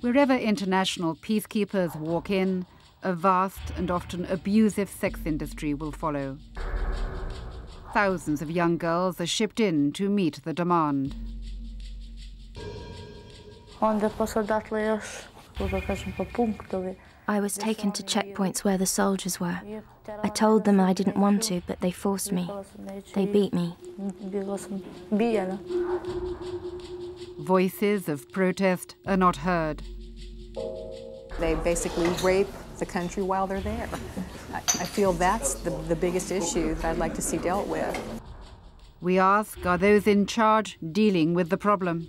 Wherever international peacekeepers walk in, a vast and often abusive sex industry will follow. Thousands of young girls are shipped in to meet the demand. I was taken to checkpoints where the soldiers were. I told them I didn't want to, but they forced me. They beat me. Voices of protest are not heard. They basically rape the country while they're there. I feel that's the biggest issue that I'd like to see dealt with. We ask, are those in charge dealing with the problem?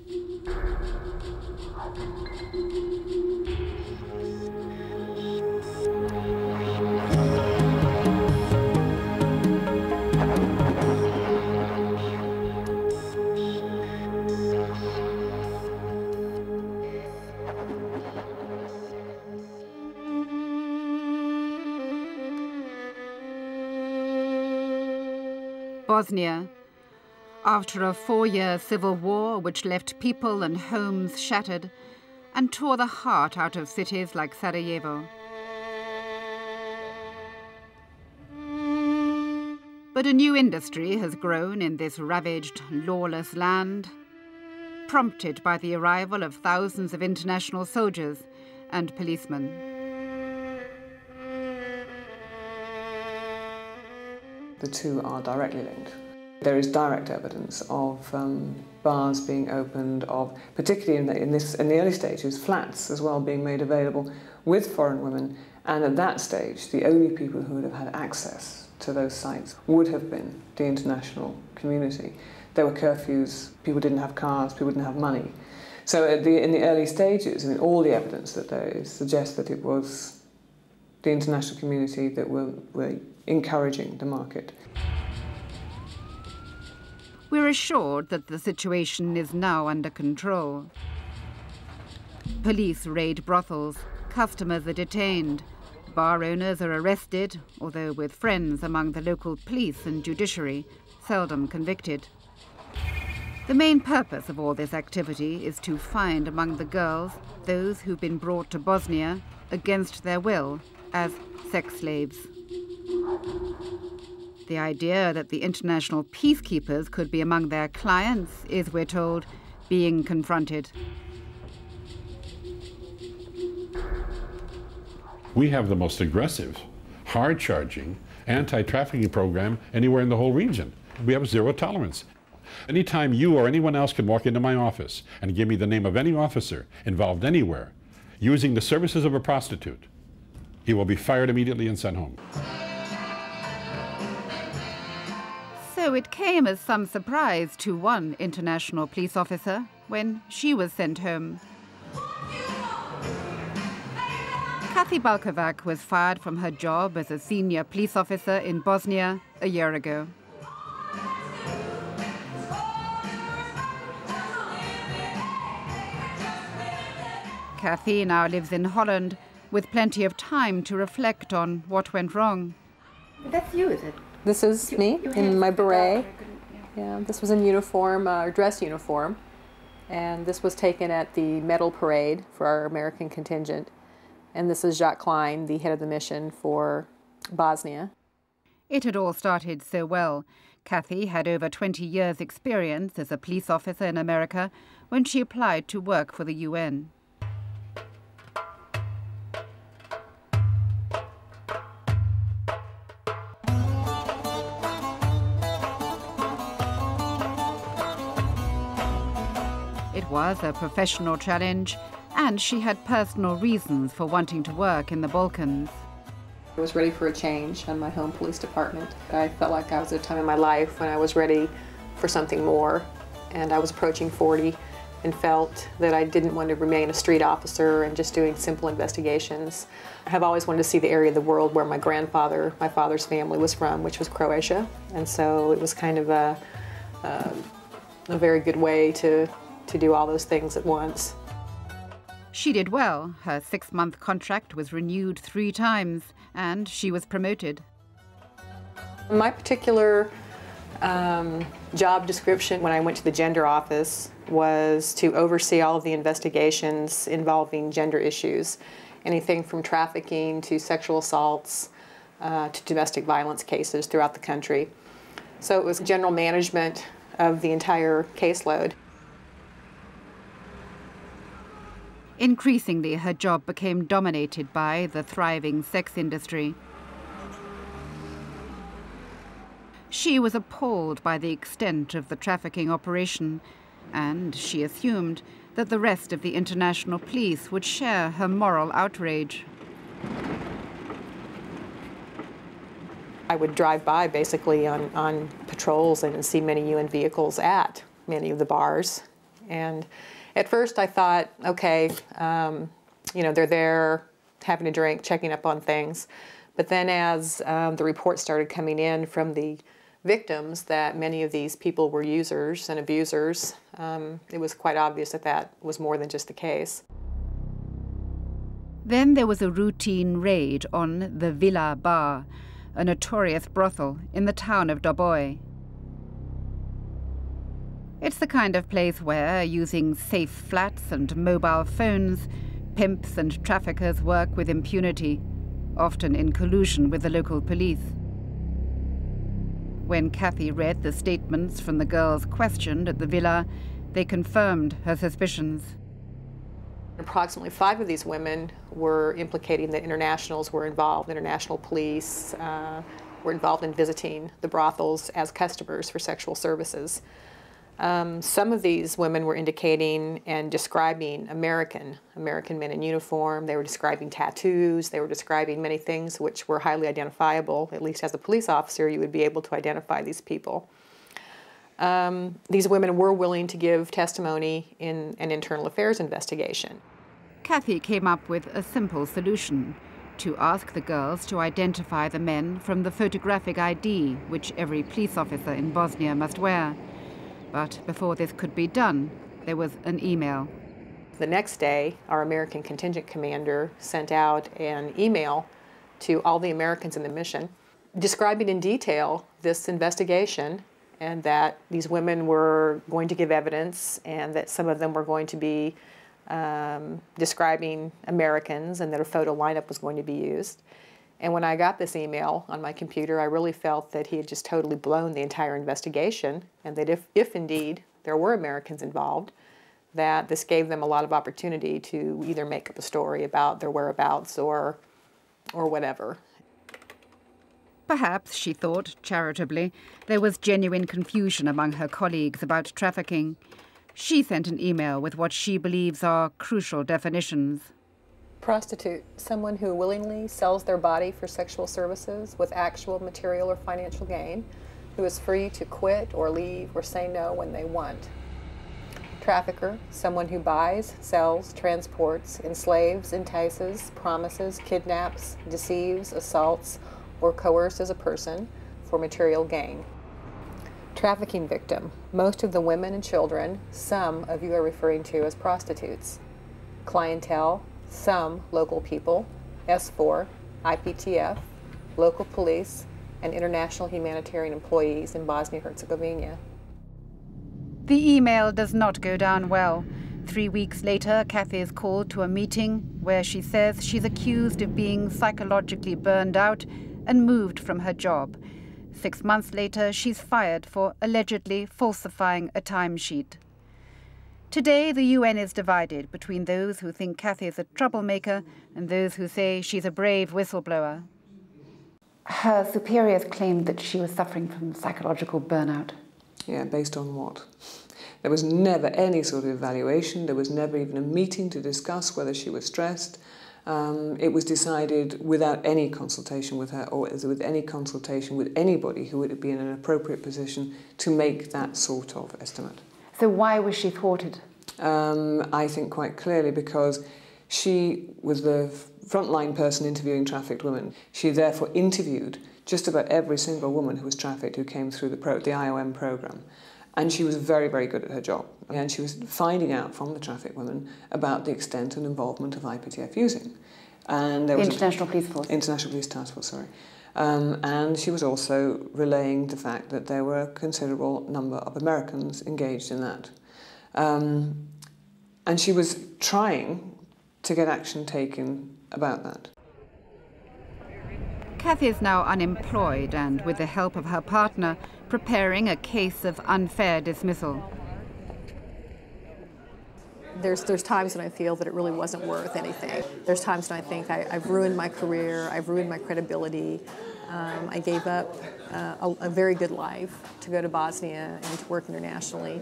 Bosnia. After a 4-year civil war which left people and homes shattered and tore the heart out of cities like Sarajevo. But a new industry has grown in this ravaged, lawless land, prompted by the arrival of thousands of international soldiers and policemen. The two are directly linked. There is direct evidence of bars being opened, of particularly in the early stages, flats as well being made available with foreign women. And at that stage, the only people who would have had access to those sites would have been the international community. There were curfews, people didn't have cars, people didn't have money. So in the early stages, I mean, all the evidence that there is suggests that it was the international community that were encouraging the market. We're assured that the situation is now under control. Police raid brothels, customers are detained, bar owners are arrested, although with friends among the local police and judiciary, seldom convicted. The main purpose of all this activity is to find among the girls those who've been brought to Bosnia against their will as sex slaves. The idea that the international peacekeepers could be among their clients is, we're told, being confronted. We have the most aggressive, hard-charging, anti-trafficking program anywhere in the whole region. We have zero tolerance. Anytime you or anyone else can walk into my office and give me the name of any officer involved anywhere using the services of a prostitute, he will be fired immediately and sent home. So it came as some surprise to one international police officer when she was sent home. Kathy Balkovac was fired from her job as a senior police officer in Bosnia a year ago. Kathy now lives in Holland with plenty of time to reflect on what went wrong. That's you, is it? This is me in my beret. Yeah, this was in uniform, dress uniform, and this was taken at the medal parade for our American contingent. And this is Jacques Klein, the head of the mission for Bosnia. It had all started so well. Kathy had over 20 years' experience as a police officer in America when she applied to work for the UN. It was a professional challenge, and she had personal reasons for wanting to work in the Balkans. I was ready for a change on my home police department. I felt like I was at a time in my life when I was ready for something more, and I was approaching 40 and felt that I didn't want to remain a street officer and just doing simple investigations. I have always wanted to see the area of the world where my grandfather, my father's family was from, which was Croatia, and so it was kind of a very good way to do all those things at once. She did well. Her 6-month contract was renewed 3 times, and she was promoted. My particular job description when I went to the gender office was to oversee all of the investigations involving gender issues, anything from trafficking to sexual assaults to domestic violence cases throughout the country. So it was general management of the entire caseload. Increasingly, her job became dominated by the thriving sex industry. She was appalled by the extent of the trafficking operation, and she assumed that the rest of the international police would share her moral outrage. I would drive by basically on patrols and see many UN vehicles at many of the bars. And at first I thought, okay, you know, they're there having a drink, checking up on things. But then as the reports started coming in from the victims that many of these people were users and abusers, it was quite obvious that that was more than just the case. Then there was a routine raid on the Villa Bar, a notorious brothel in the town of Doboj. It's the kind of place where, using safe flats and mobile phones, pimps and traffickers work with impunity, often in collusion with the local police. When Kathy read the statements from the girls questioned at the villa, they confirmed her suspicions. Approximately 5 of these women were implicating that internationals were involved. International police were involved in visiting the brothels as customers for sexual services. Some of these women were indicating and describing American men in uniform. They were describing tattoos. They were describing many things which were highly identifiable. At least as a police officer, you would be able to identify these people. These women were willing to give testimony in an internal affairs investigation. Kathy came up with a simple solution: to ask the girls to identify the men from the photographic ID which every police officer in Bosnia must wear. But before this could be done, there was an email. The next day, our American contingent commander sent out an email to all the Americans in the mission describing in detail this investigation, and that these women were going to give evidence, and that some of them were going to be describing Americans, and that a photo lineup was going to be used. And when I got this email on my computer, I really felt that he had just totally blown the entire investigation, and that if indeed there were Americans involved, that this gave them a lot of opportunity to either make up a story about their whereabouts or whatever. Perhaps, she thought charitably, there was genuine confusion among her colleagues about trafficking. She sent an email with what she believes are crucial definitions. Prostitute, someone who willingly sells their body for sexual services with actual material or financial gain, who is free to quit or leave or say no when they want. Trafficker, someone who buys, sells, transports, enslaves, entices, promises, kidnaps, deceives, assaults, or coerces a person for material gain. Trafficking victim, most of the women and children some of you are referring to as prostitutes. Clientele, some local people, S4, IPTF, local police, and international humanitarian employees in Bosnia-Herzegovina. The email does not go down well. 3 weeks later, Kathy is called to a meeting where she says she's accused of being psychologically burned out and moved from her job. 6 months later, she's fired for allegedly falsifying a timesheet. Today, the UN is divided between those who think Kathy is a troublemaker and those who say she's a brave whistleblower. Her superiors claimed that she was suffering from psychological burnout. Yeah, based on what? There was never any sort of evaluation. There was never even a meeting to discuss whether she was stressed. It was decided without any consultation with her, or with any consultation with anybody who would be in an appropriate position to make that sort of estimate. So why was she thwarted? I think quite clearly because she was the frontline person interviewing trafficked women. She therefore interviewed just about every single woman who was trafficked who came through the IOM programme. And she was very, very good at her job. And she was finding out from the trafficked women about the extent and involvement of IPTF using. And there was International Police Force. International Police Task Force, sorry. And she was also relaying the fact that there were a considerable number of Americans engaged in that. And she was trying to get action taken about that. Kathy is now unemployed and, with the help of her partner, preparing a case of unfair dismissal. There's times when I feel that it really wasn't worth anything. There's times when I think I've ruined my career, I've ruined my credibility. I gave up a very good life to go to Bosnia and to work internationally.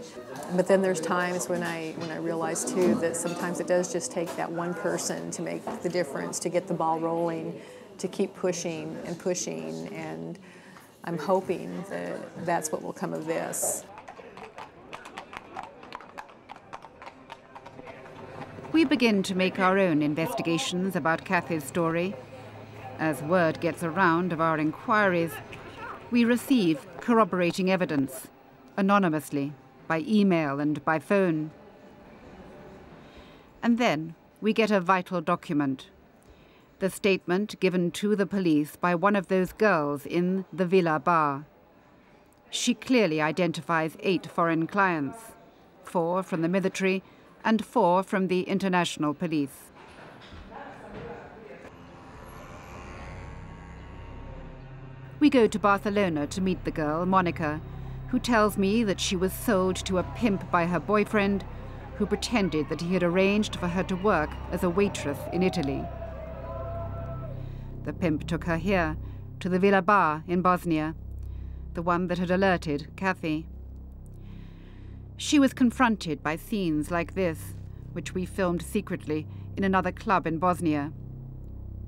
But then there's times when I realize too that sometimes it does just take that one person to make the difference, to get the ball rolling, to keep pushing, and I'm hoping that that's what will come of this. We begin to make our own investigations about Kathy's story. As word gets around of our inquiries, we receive corroborating evidence, anonymously, by email and by phone. And then we get a vital document, the statement given to the police by one of those girls in the Villa bar. She clearly identifies 8 foreign clients, 4 from the military and 4 from the international police. We go to Barcelona to meet the girl, Monica, who tells me that she was sold to a pimp by her boyfriend, who pretended that he had arranged for her to work as a waitress in Italy. The pimp took her here, to the Villa bar in Bosnia, the one that had alerted Kathy. She was confronted by scenes like this, which we filmed secretly in another club in Bosnia.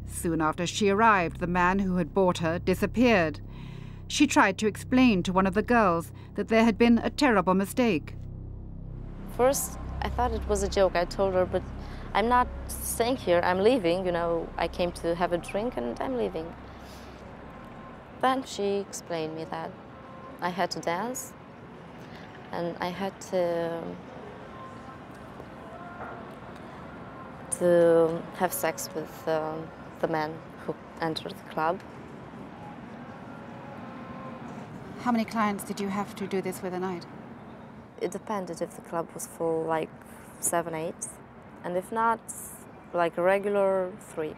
Soon after she arrived, the man who had bought her disappeared. She tried to explain to one of the girls that there had been a terrible mistake. First, I thought it was a joke. I told her, but I'm not staying here. I'm leaving. You know, I came to have a drink and I'm leaving. Then she explained me that I had to dance and I had to have sex with the man who entered the club. How many clients did you have to do this with a night? It depended if the club was full, like 7, 8, and if not, like a regular 3.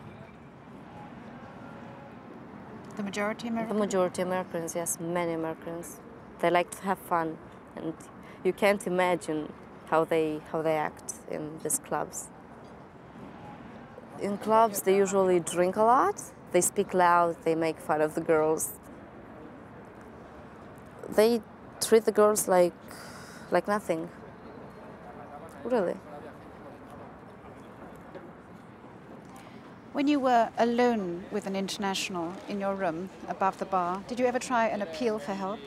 The majority Americans? The majority Americans, yes, many Americans. They like to have fun, and you can't imagine how they act in these clubs. In clubs, they usually drink a lot, they speak loud, they make fun of the girls. They treat the girls like nothing, really. When you were alone with an international in your room above the bar, did you ever try an appeal for help?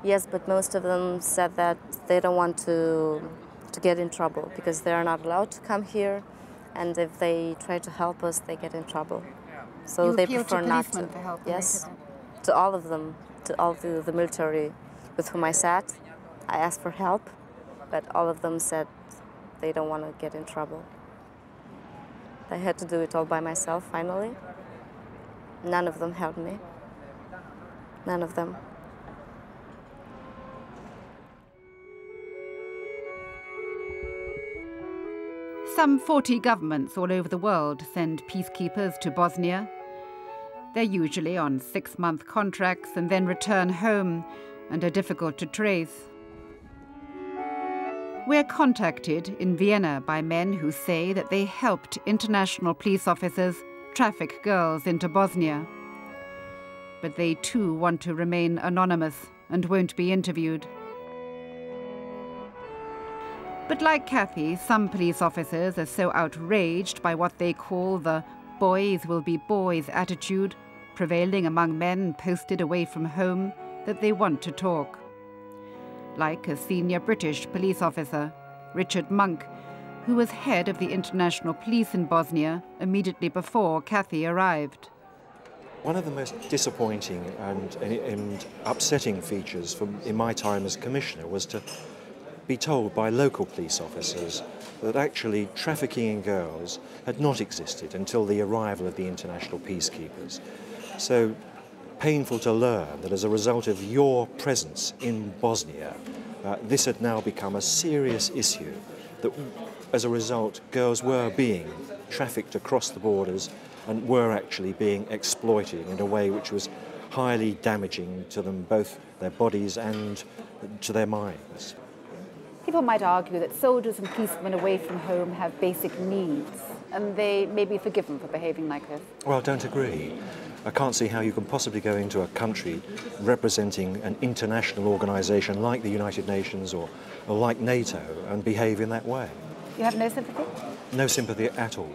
Yes, but most of them said that they don't want to get in trouble because they are not allowed to come here, and if they try to help us, they get in trouble. So they prefer not to. For help? Yes, to all of them, to all the military with whom I sat. I asked for help, but all of them said they don't want to get in trouble. I had to do it all by myself, finally. None of them helped me. None of them. Some 40 governments all over the world send peacekeepers to Bosnia. They're usually on 6-month contracts and then return home and are difficult to trace. We're contacted in Vienna by men who say that they helped international police officers traffic girls into Bosnia. But they too want to remain anonymous and won't be interviewed. But like Kathy, some police officers are so outraged by what they call the boys will be boys attitude prevailing among men posted away from home that they want to talk. Like a senior British police officer, Richard Monk, who was head of the international police in Bosnia immediately before Kathy arrived. One of the most disappointing and upsetting features in my time as commissioner was to be told by local police officers that actually trafficking in girls had not existed until the arrival of the international peacekeepers. So painful to learn that as a result of your presence in Bosnia, this had now become a serious issue, that as a result girls were being trafficked across the borders and were actually being exploited in a way which was highly damaging to them, both their bodies and to their minds. People might argue that soldiers and policemen away from home have basic needs, and they may be forgiven for behaving like this. Well, I don't agree. I can't see how you can possibly go into a country representing an international organisation like the United Nations or like NATO and behave in that way. You have no sympathy? No sympathy at all.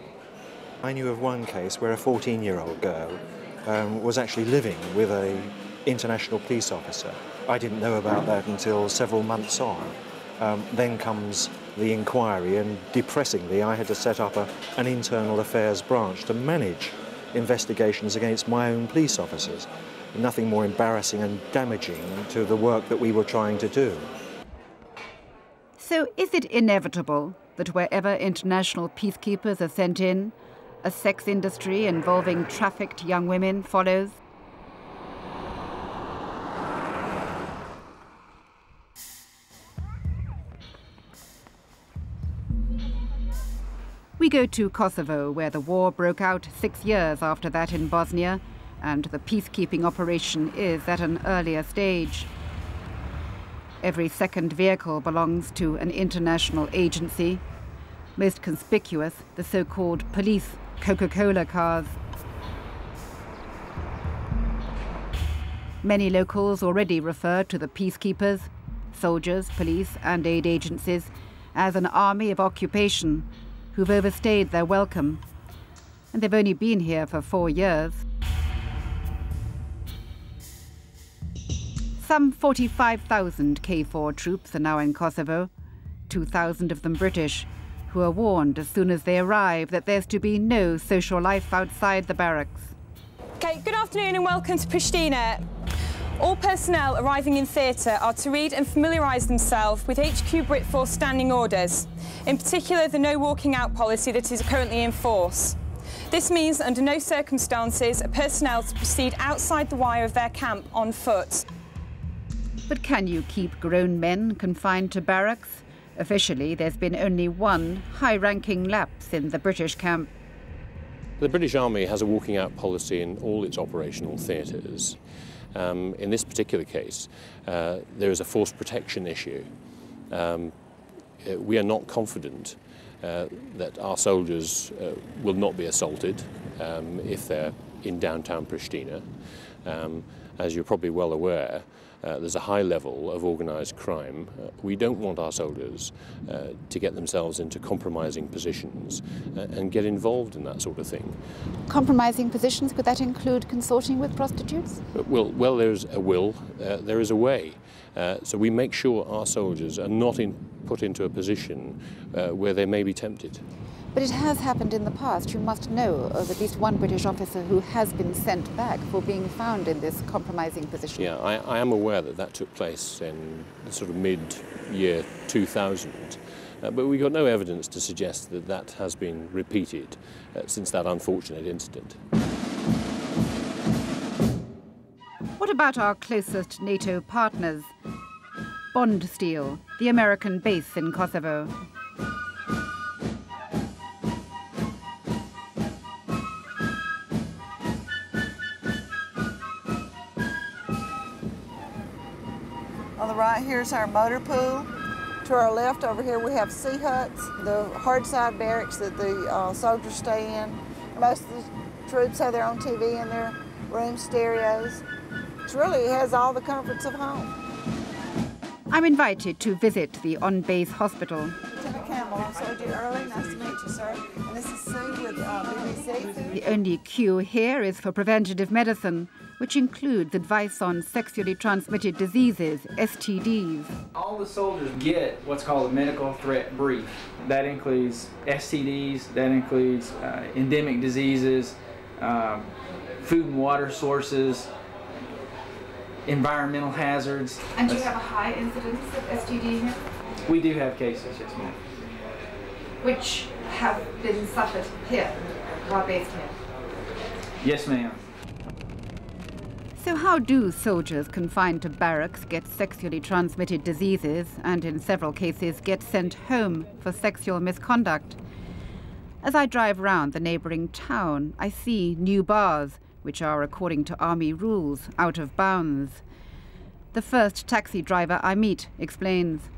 I knew of one case where a 14-year-old girl was actually living with an international police officer. I didn't know about that until several months on. Then comes the inquiry, and depressingly I had to set up an internal affairs branch to manage investigations against my own police officers. Nothing more embarrassing and damaging to the work that we were trying to do. So is it inevitable that wherever international peacekeepers are sent in, a sex industry involving trafficked young women follows? We go to Kosovo, where the war broke out 6 years after that in Bosnia, and the peacekeeping operation is at an earlier stage. Every second vehicle belongs to an international agency, most conspicuous the so-called police Coca-Cola cars. Many locals already refer to the peacekeepers, soldiers, police and aid agencies as an army of occupation who've overstayed their welcome, and they've only been here for 4 years. Some 45,000 KFOR troops are now in Kosovo, 2,000 of them British, who are warned as soon as they arrive that there's to be no social life outside the barracks. Okay, good afternoon and welcome to Pristina. All personnel arriving in theatre are to read and familiarise themselves with HQ Britforce standing orders, in particular the no walking out policy that is currently in force. This means under no circumstances are personnel to proceed outside the wire of their camp on foot. But can you keep grown men confined to barracks? Officially, there's been only one high-ranking lapse in the British camp. The British Army has a walking out policy in all its operational theatres. In this particular case, there is a force protection issue. We are not confident that our soldiers will not be assaulted if they're in downtown Pristina. As you're probably well aware, there's a high level of organised crime. We don't want our soldiers to get themselves into compromising positions and get involved in that sort of thing. Compromising positions, could that include consorting with prostitutes? Well, there's a will, there is a way. So we make sure our soldiers are not put into a position where they may be tempted. But it has happened in the past. You must know of at least one British officer who has been sent back for being found in this compromising position. Yeah, I am aware that that took place in the sort of mid-year 2000, but we got no evidence to suggest that that has been repeated since that unfortunate incident. What about our closest NATO partners? Bond Steel, the American base in Kosovo. On the right, here's our motor pool. To our left over here, we have sea huts, the hard side barracks that the soldiers stay in. Most of the troops have their own TV in their room stereos. It has all the comforts of home. I'm invited to visit the on-base hospital. Lieutenant Campbell, I saw you early. Nice to meet you, sir. And this is Sue with BBC. The only queue here is for preventative medicine, which includes advice on sexually transmitted diseases, STDs. All the soldiers get what's called a medical threat brief. That includes STDs, that includes endemic diseases, food and water sources, environmental hazards. And do you have a high incidence of STD here? We do have cases, yes ma'am. Which have been suffered here, while based here? Yes ma'am. So how do soldiers confined to barracks get sexually transmitted diseases and in several cases get sent home for sexual misconduct? As I drive round the neighbouring town, I see new bars, which are, according to army rules, out of bounds. The first taxi driver I meet explains.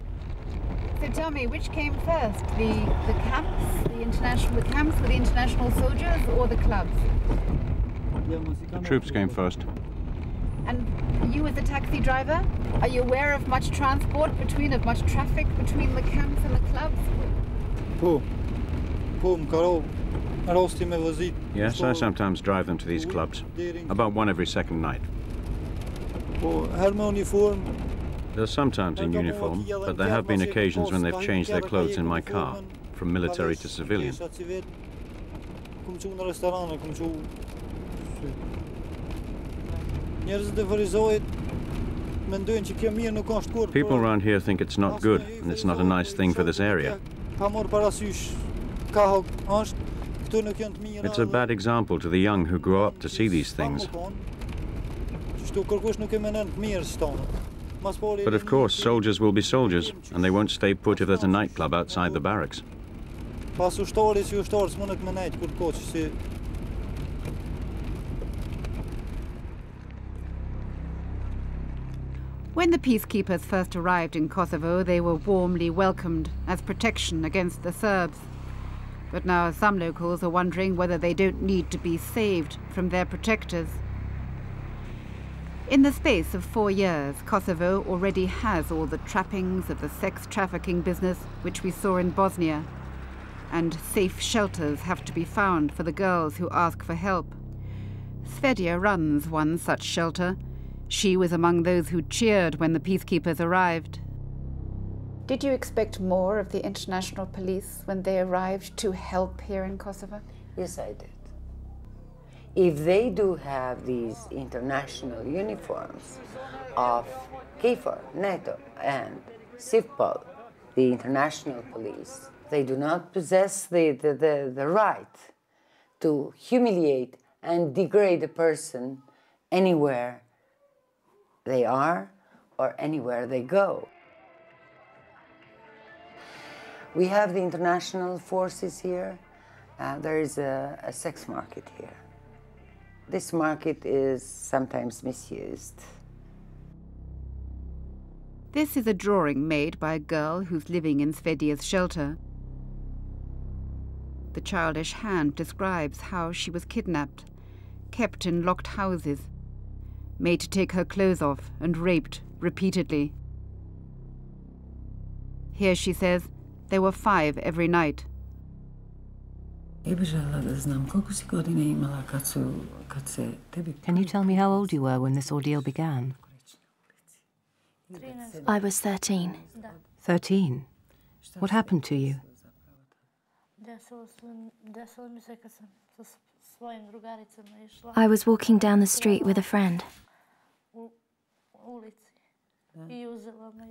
So tell me, which came first, the camps, the international soldiers, or the clubs? Troops came first. And you as a taxi driver, are you aware of much transport much traffic between the camps and the clubs? Yes, I sometimes drive them to these clubs. About one every second night. They're sometimes in uniform, but there have been occasions when they've changed their clothes in my car, from military to civilian. People around here think it's not good, and it's not a nice thing for this area. It's a bad example to the young who grow up to see these things. But of course, soldiers will be soldiers, and they won't stay put if there's a nightclub outside the barracks. When the peacekeepers first arrived in Kosovo, they were warmly welcomed as protection against the Serbs. But now some locals are wondering whether they don't need to be saved from their protectors. In the space of 4 years, Kosovo already has all the trappings of the sex trafficking business which we saw in Bosnia. And safe shelters have to be found for the girls who ask for help. Svedia runs one such shelter. She was among those who cheered when the peacekeepers arrived. Did you expect more of the international police when they arrived to help here in Kosovo? Yes, I did. If they do have these international uniforms of KFOR, NATO, and SIVPOL, the international police, they do not possess the right to humiliate and degrade a person anywhere they are or anywhere they go. We have the international forces here. There is a sex market here. This market is sometimes misused. This is a drawing made by a girl who's living in Svedia's shelter. The childish hand describes how she was kidnapped, kept in locked houses, made to take her clothes off and raped repeatedly. Here she says there were 5 every night. Can you tell me how old you were when this ordeal began? I was 13. 13? What happened to you? I was walking down the street with a friend.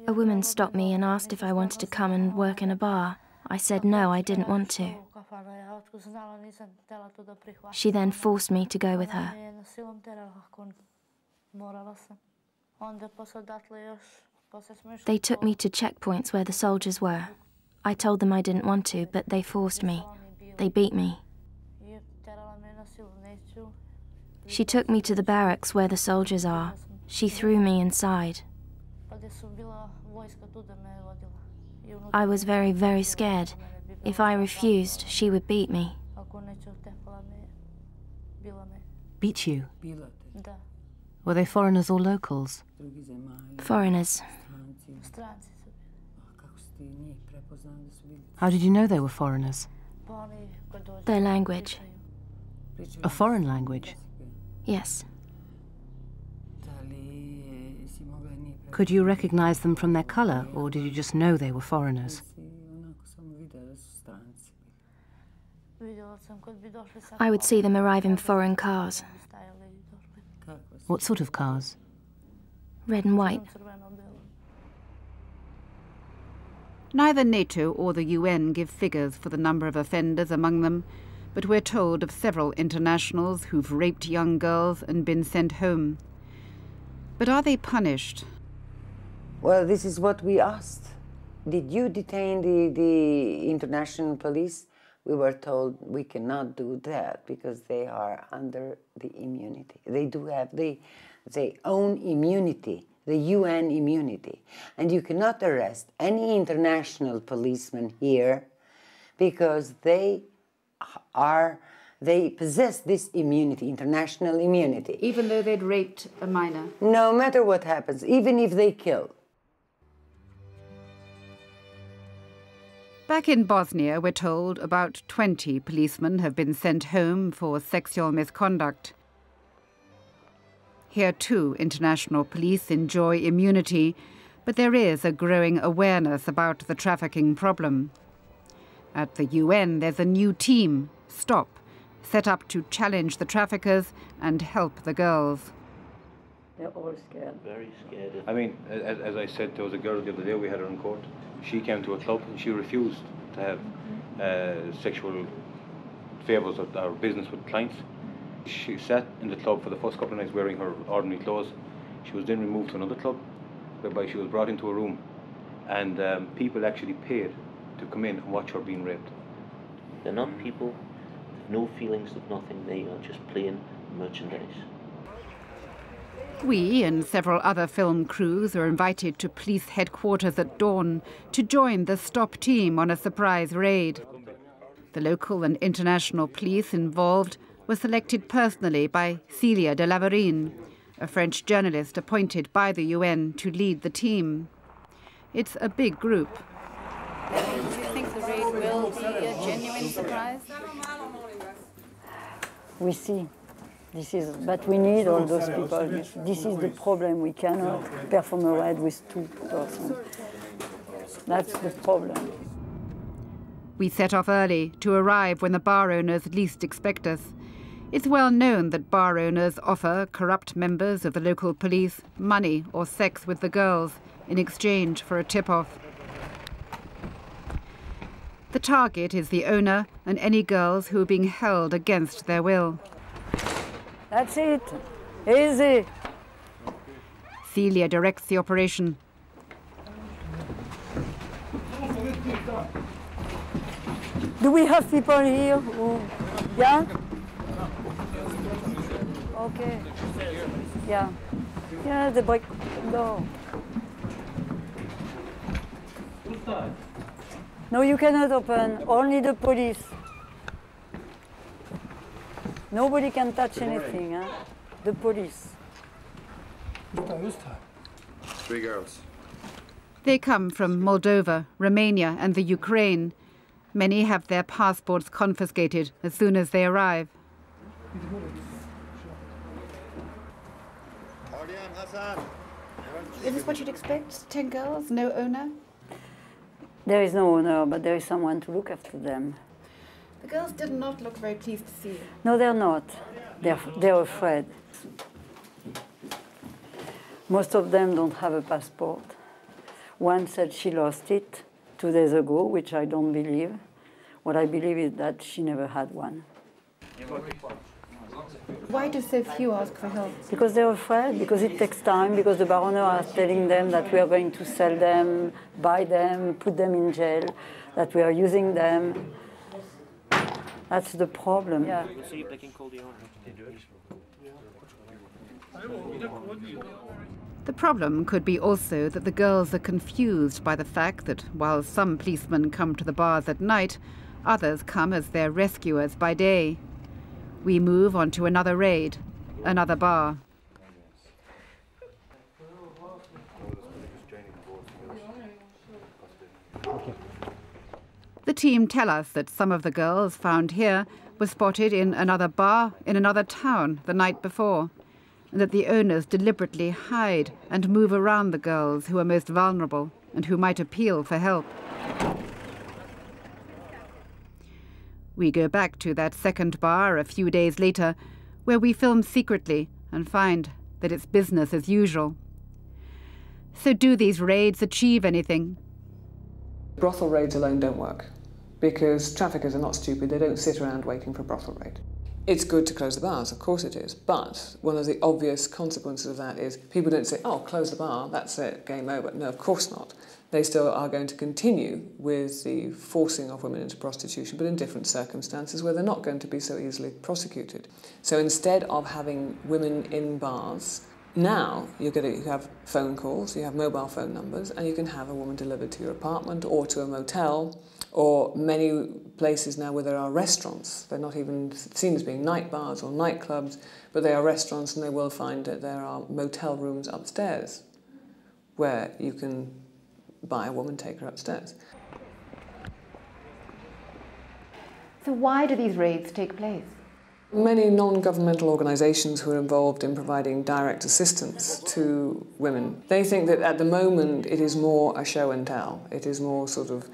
A woman stopped me and asked if I wanted to come and work in a bar. I said no, I didn't want to. She then forced me to go with her. They took me to checkpoints where the soldiers were. I told them I didn't want to, but they forced me. They beat me. She took me to the barracks where the soldiers are. She threw me inside. I was very, very scared. If I refused, she would beat me. Beat you? Were they foreigners or locals? Foreigners. How did you know they were foreigners? Their language. A foreign language? Yes. Could you recognize them from their color, or did you just know they were foreigners? I would see them arrive in foreign cars. What sort of cars? Red and white. Neither NATO or the UN give figures for the number of offenders among them, but we're told of several internationals who've raped young girls and been sent home. But are they punished? Well, this is what we asked. Did you detain the international police? We were told we cannot do that because they are under the immunity. They do have their own immunity, the UN immunity. And you cannot arrest any international policeman here because they possess this immunity, international immunity. Even though they'd raped a minor? No matter what happens, even if they kill. Back in Bosnia, we're told about 20 policemen have been sent home for sexual misconduct. Here too, international police enjoy immunity, but there is a growing awareness about the trafficking problem. At the UN, there's a new team, STOP, set up to challenge the traffickers and help the girls. They're all scared. Very scared. I mean, as I said, there was a girl the other day, we had her in court. She came to a club and she refused to have sexual favours or business with clients. She sat in the club for the first couple of nights wearing her ordinary clothes. She was then removed to another club, whereby she was brought into a room, and people actually paid to come in and watch her being raped. They're not people, no feelings of nothing, they are just plain merchandise. We and several other film crews are invited to police headquarters at dawn to join the STOP team on a surprise raid. The local and international police involved were selected personally by Célia de Lavarine, a French journalist appointed by the UN to lead the team. It's a big group. Do you think the raid will be a genuine surprise? We see. But we need all those people. This is the problem. We cannot perform a raid with 2 persons. That's the problem. We set off early to arrive when the bar owners least expect us. It's well known that bar owners offer corrupt members of the local police money or sex with the girls in exchange for a tip-off. The target is the owner and any girls who are being held against their will. That's it. Easy. Célia directs the operation. Do we have people here who... Yeah? Okay. Yeah. Yeah, the break... No. No, you cannot open. Only the police. Nobody can touch anything, huh? The police. 3 girls. They come from Moldova, Romania and the Ukraine. Many have their passports confiscated as soon as they arrive. Is this what you'd expect? 10 girls, no owner? There is no owner, but there is someone to look after them. The girls did not look very pleased to see you. No, they're not. They're afraid. Most of them don't have a passport. One said she lost it 2 days ago, which I don't believe. What I believe is that she never had one. Why do so few ask for help? Because they're afraid, because it takes time, because the bar owner are telling them that we are going to sell them, buy them, put them in jail, that we are using them. That's the problem. Yeah. The problem could be also that the girls are confused by the fact that while some policemen come to the bars at night, others come as their rescuers by day. We move on to another raid, another bar. The team tell us that some of the girls found here were spotted in another bar in another town the night before, and that the owners deliberately hide and move around the girls who are most vulnerable and who might appeal for help. We go back to that second bar a few days later, where we film secretly and find that it's business as usual. So do these raids achieve anything? Brothel raids alone don't work, because traffickers are not stupid. They don't sit around waiting for a brothel raid. It's good to close the bars, of course it is, but one of the obvious consequences of that is people don't say, oh, close the bar, that's it, game over. No, of course not. They still are going to continue with the forcing of women into prostitution, but in different circumstances where they're not going to be so easily prosecuted. So instead of having women in bars, now you have phone calls, you have mobile phone numbers, and you can have a woman delivered to your apartment or to a motel, or many places now where there are restaurants. They're not even seen as being night bars or nightclubs, but they are restaurants, and they will find that there are motel rooms upstairs where you can buy a woman, take her upstairs. So why do these raids take place? Many non-governmental organisations who are involved in providing direct assistance to women, they think that at the moment it is more a show and tell. It is more sort of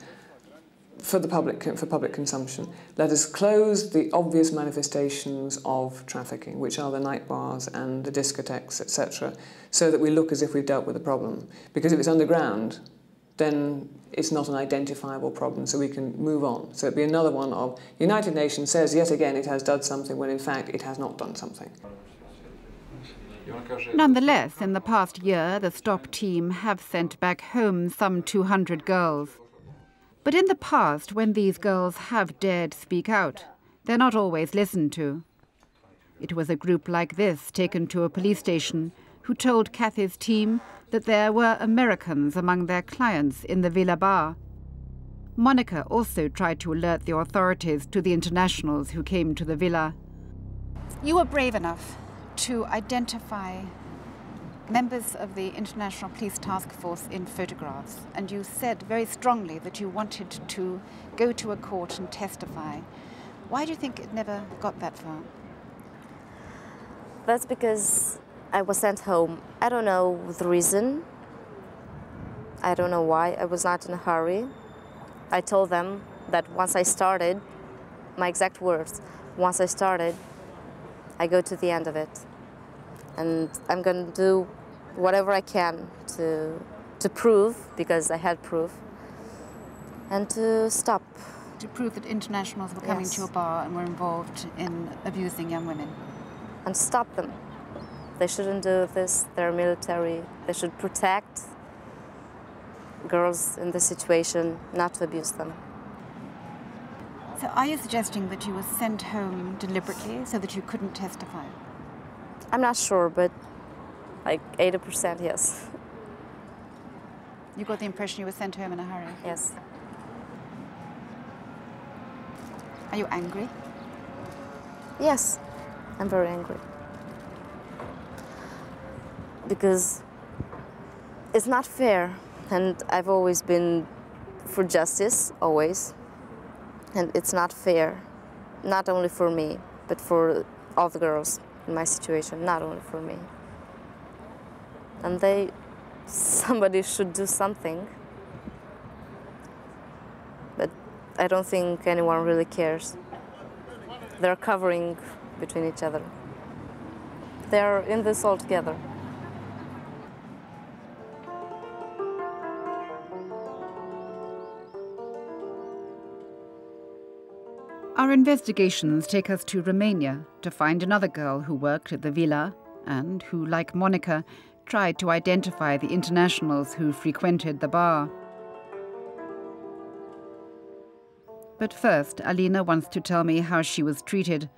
for public consumption. Let us close the obvious manifestations of trafficking, which are the night bars and the discotheques, etc., so that we look as if we've dealt with the problem. Because if it's underground, then it's not an identifiable problem, so we can move on. So it'd be another one of the United Nations says yet again it has done something when in fact it has not done something. Nonetheless, in the past year, the STOP team have sent back home some 200 girls. But in the past, when these girls have dared speak out, they're not always listened to. It was a group like this taken to a police station who told Kathy's team that there were Americans among their clients in the Villa Bar. Monica also tried to alert the authorities to the internationals who came to the villa. You were brave enough to identify members of the International Police Task Force in photographs, and you said very strongly that you wanted to go to a court and testify. Why do you think it never got that far? That's because I was sent home. I don't know the reason. I don't know why. I was not in a hurry. I told them that once I started, my exact words, once I started, I go to the end of it. And I'm going to do whatever I can to prove, because I had proof, and to stop. To prove that internationals were coming to your bar and were involved in abusing young women. And stop them. They shouldn't do this. They're military. They should protect girls in this situation, not to abuse them. So are you suggesting that you were sent home deliberately so that you couldn't testify? I'm not sure, but like 80% yes. You got the impression you were sent home in a hurry? Yes. Are you angry? Yes, I'm very angry. Because it's not fair, and I've always been for justice, always. And it's not fair, not only for me, but for all the girls in my situation, not only for me. And somebody should do something. But I don't think anyone really cares. They're covering between each other. They're in this all together. Our investigations take us to Romania to find another girl who worked at the villa and who, like Monica, tried to identify the internationals who frequented the bar. But first, Alina wants to tell me how she was treated.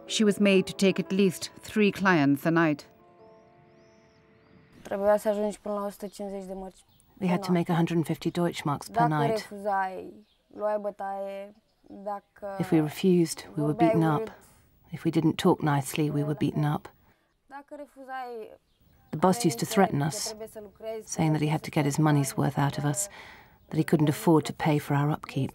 She was made to take at least 3 clients a night. We had to make 150 Deutschmarks per night. If we refused, we were beaten up. If we didn't talk nicely, we were beaten up. The boss used to threaten us, saying that he had to get his money's worth out of us, that he couldn't afford to pay for our upkeep.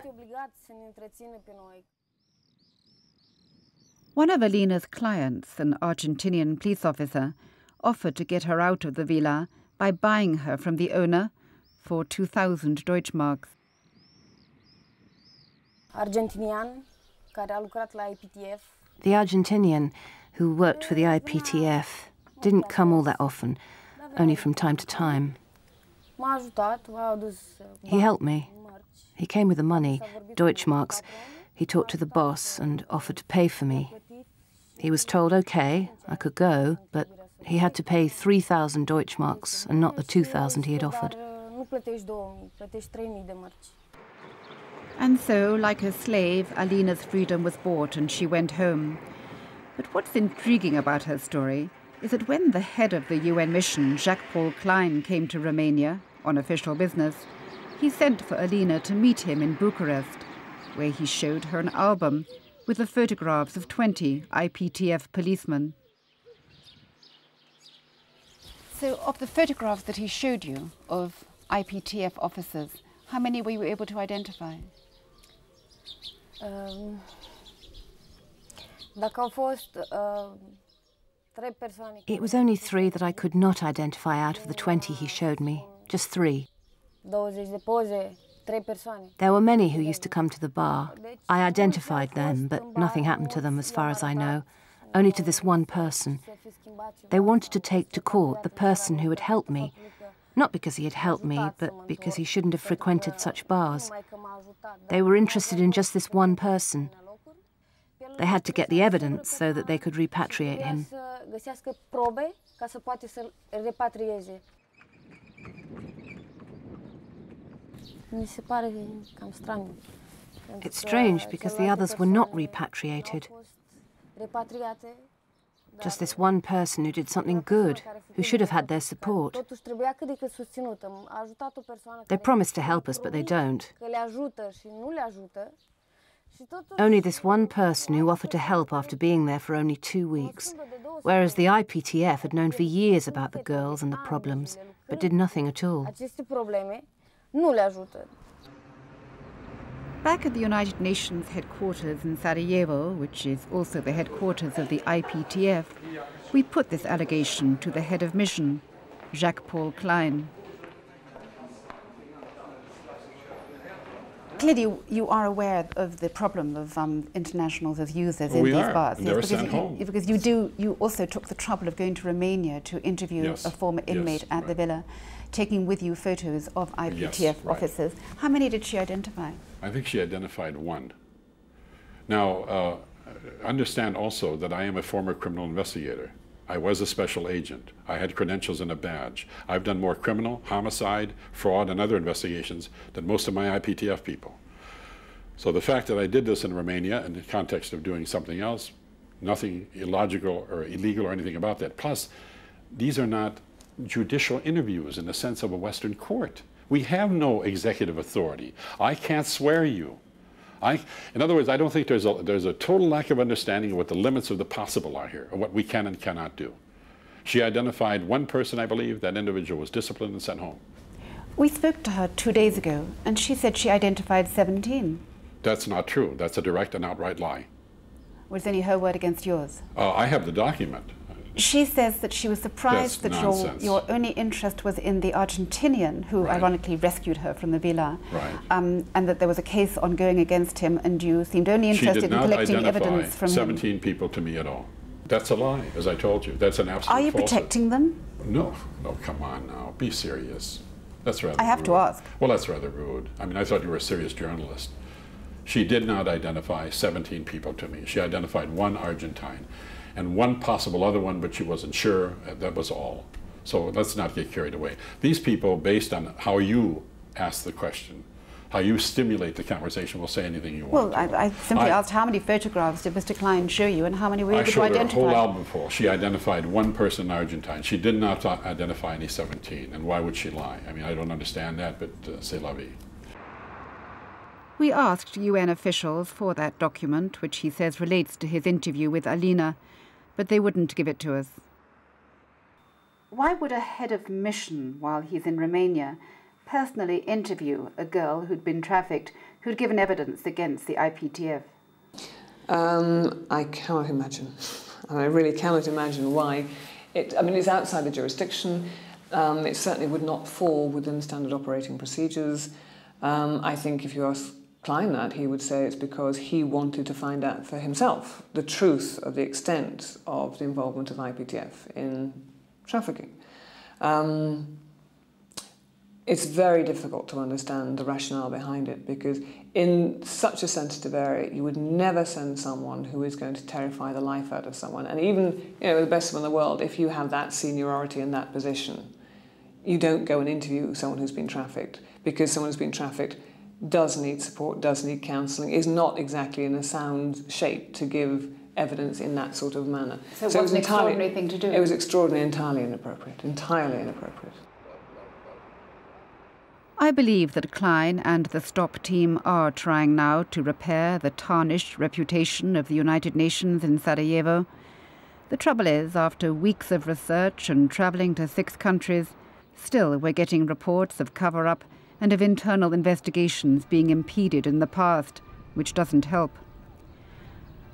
One of Alina's clients, an Argentinian police officer, offered to get her out of the villa by buying her from the owner for 2,000 Deutschmarks. The Argentinian, who worked for the IPTF, didn't come all that often, only from time to time. He helped me. He came with the money, Deutschmarks. He talked to the boss and offered to pay for me. He was told, OK, I could go, but he had to pay 3,000 Deutschmarks and not the 2,000 he had offered. And so, like a slave, Alina's freedom was bought and she went home. But what's intriguing about her story is that when the head of the UN mission, Jacques-Paul Klein, came to Romania on official business, he sent for Alina to meet him in Bucharest, where he showed her an album with the photographs of 20 IPTF policemen. So, of the photographs that he showed you of IPTF officers, how many were you able to identify? It was only 3 that I could not identify out of the 20 he showed me, just 3. There were many who used to come to the bar. I identified them, but nothing happened to them as far as I know, only to this one person. They wanted to take to court the person who had helped me, not because he had helped me, but because he shouldn't have frequented such bars. They were interested in just this one person. They had to get the evidence so that they could repatriate him. It's strange because the others were not repatriated. Just this one person who did something good, who should have had their support. They promise to help us, but they don't. Only this one person who offered to help after being there for only 2 weeks, whereas the IPTF had known for years about the girls and the problems, but did nothing at all. Back at the United Nations headquarters in Sarajevo, which is also the headquarters of the IPTF, we put this allegation to the head of mission, Jacques-Paul Klein. Clearly, you are aware of the problem of internationals as users in these bars. They were sent home. Because you also took the trouble of going to Romania to interview a former inmate at the villa, taking with you photos of IPTF officers. How many did she identify? I think she identified 1. Now, understand also that I am a former criminal investigator. I was a special agent. I had credentials and a badge. I've done more criminal, homicide, fraud, and other investigations than most of my IPTF people. So the fact that I did this in Romania in the context of doing something else, nothing illogical or illegal or anything about that. Plus, these are not judicial interviews in the sense of a Western court. We have no executive authority. I can't swear you. In other words, I don't think there's a total lack of understanding of what the limits of the possible are here, or what we can and cannot do. She identified 1 person, I believe. That individual was disciplined and sent home. We spoke to her 2 days ago, and she said she identified 17. That's not true. That's a direct and outright lie. Was any her word against yours? I have the document. She says that she was surprised that your only interest was in the Argentinian who ironically rescued her from the villa, and that there was a case ongoing against him, and you seemed only interested in collecting evidence from him. 17 people to me at all. That's a lie, as I told you. That's an absolute falsehood. Are you protecting them? No, come on now. Be serious. That's rather rude. I have to ask. Well, that's rather rude. I mean, I thought you were a serious journalist. She did not identify 17 people to me. She identified 1 Argentine and 1 possible other one, but she wasn't sure. That was all. So let's not get carried away. These people, based on how you ask the question, how you stimulate the conversation, will say anything you want. Well, I simply asked how many photographs did Mr. Klein show you, and how many were you able to identify? I showed her a whole album full. She identified 1 person in Argentine. She did not identify any 17. And why would she lie? I mean, I don't understand that, but c'est la vie. We asked UN officials for that document, which he says relates to his interview with Alina, but they wouldn't give it to us. Why would a head of mission, while he's in Romania, personally interview a girl who'd been trafficked, who'd given evidence against the IPTF? I cannot imagine. I really cannot imagine why. I mean, it's outside the jurisdiction. It certainly would not fall within standard operating procedures. I think if you ask Klein that, he would say it's because he wanted to find out for himself the truth of the extent of the involvement of IPTF in trafficking. It's very difficult to understand the rationale behind it, because in such a sensitive area, you would never send someone who is going to terrify the life out of someone. And even, the best of them in the world, if you have that seniority in that position, you don't go and interview someone who's been trafficked, because someone who's been trafficked does need support, does need counselling, is not exactly in a sound shape to give evidence in that sort of manner. So it was an extraordinary thing to do? It was extraordinary, entirely inappropriate, entirely inappropriate. I believe that Klein and the STOP team are trying now to repair the tarnished reputation of the United Nations in Sarajevo. The trouble is, after weeks of research and travelling to 6 countries, still we're getting reports of cover-up and of internal investigations being impeded in the past, which doesn't help.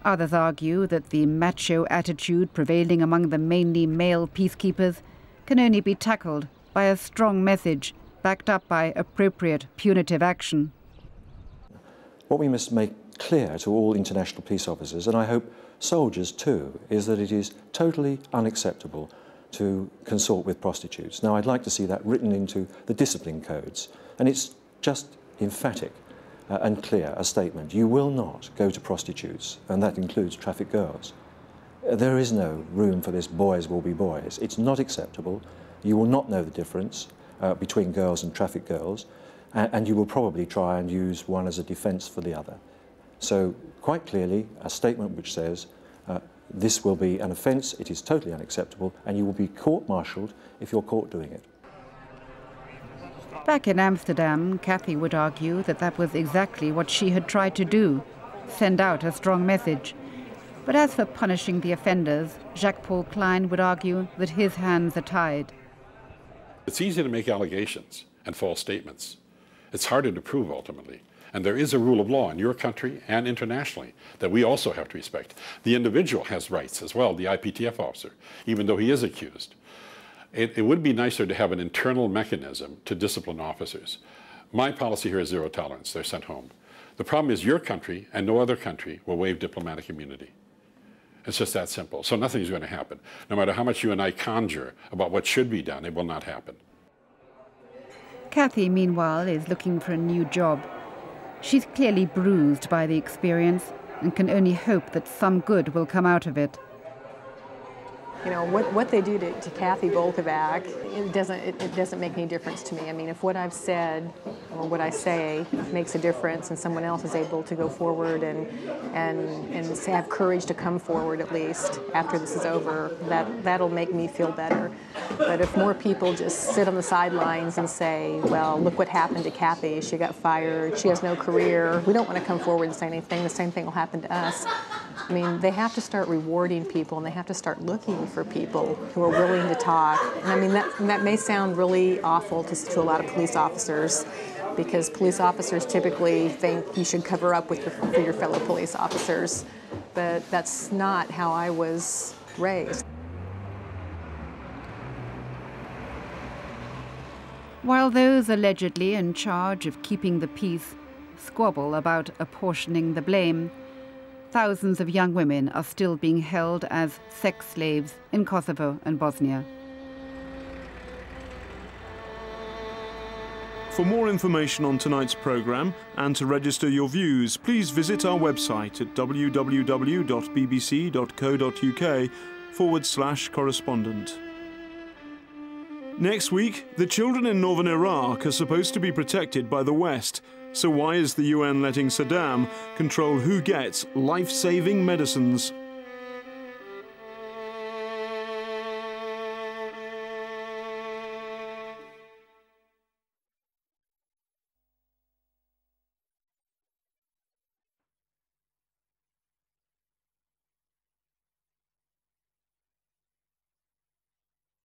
Others argue that the macho attitude prevailing among the mainly male peacekeepers can only be tackled by a strong message backed up by appropriate punitive action. What we must make clear to all international police officers, and I hope soldiers too, is that it is totally unacceptable to consort with prostitutes. Now, I'd like to see that written into the discipline codes, and it's just emphatic and clear, a statement. You will not go to prostitutes, and that includes trafficked girls. There is no room for this boys will be boys. It's not acceptable. You will not know the difference between girls and trafficked girls, and you will probably try and use one as a defence for the other. So, quite clearly, a statement which says, this will be an offence, it is totally unacceptable, and you will be court-martialed if you're caught doing it. Back in Amsterdam, Kathy would argue that that was exactly what she had tried to do, send out a strong message. But as for punishing the offenders, Jacques-Paul Klein would argue that his hands are tied. It's easy to make allegations and false statements. It's harder to prove ultimately. And there is a rule of law in your country and internationally that we also have to respect. The individual has rights as well, the IPTF officer, even though he is accused. It would be nicer to have an internal mechanism to discipline officers. My policy here is zero tolerance. They're sent home. The problem is your country and no other country will waive diplomatic immunity. It's just that simple. So nothing's going to happen. No matter how much you and I conjure about what should be done, it will not happen. Kathy, meanwhile, is looking for a new job. She's clearly bruised by the experience and can only hope that some good will come out of it. You know, what they do to Kathy Volkovac, it doesn't make any difference to me. I mean, if what I've said or what I say makes a difference and someone else is able to go forward and have courage to come forward at least after this is over, that'll make me feel better. But if more people just sit on the sidelines and say, well, look what happened to Kathy, she got fired, she has no career, we don't want to come forward and say anything, the same thing will happen to us. I mean, they have to start rewarding people and they have to start looking for people who are willing to talk. And I mean, that may sound really awful to a lot of police officers, because police officers typically think you should cover up for your fellow police officers. But that's not how I was raised. While those allegedly in charge of keeping the peace squabble about apportioning the blame, thousands of young women are still being held as sex slaves in Kosovo and Bosnia. For more information on tonight's programme and to register your views, please visit our website at www.bbc.co.uk/correspondent. Next week, the children in northern Iraq are supposed to be protected by the West. So why is the UN letting Saddam control who gets life-saving medicines?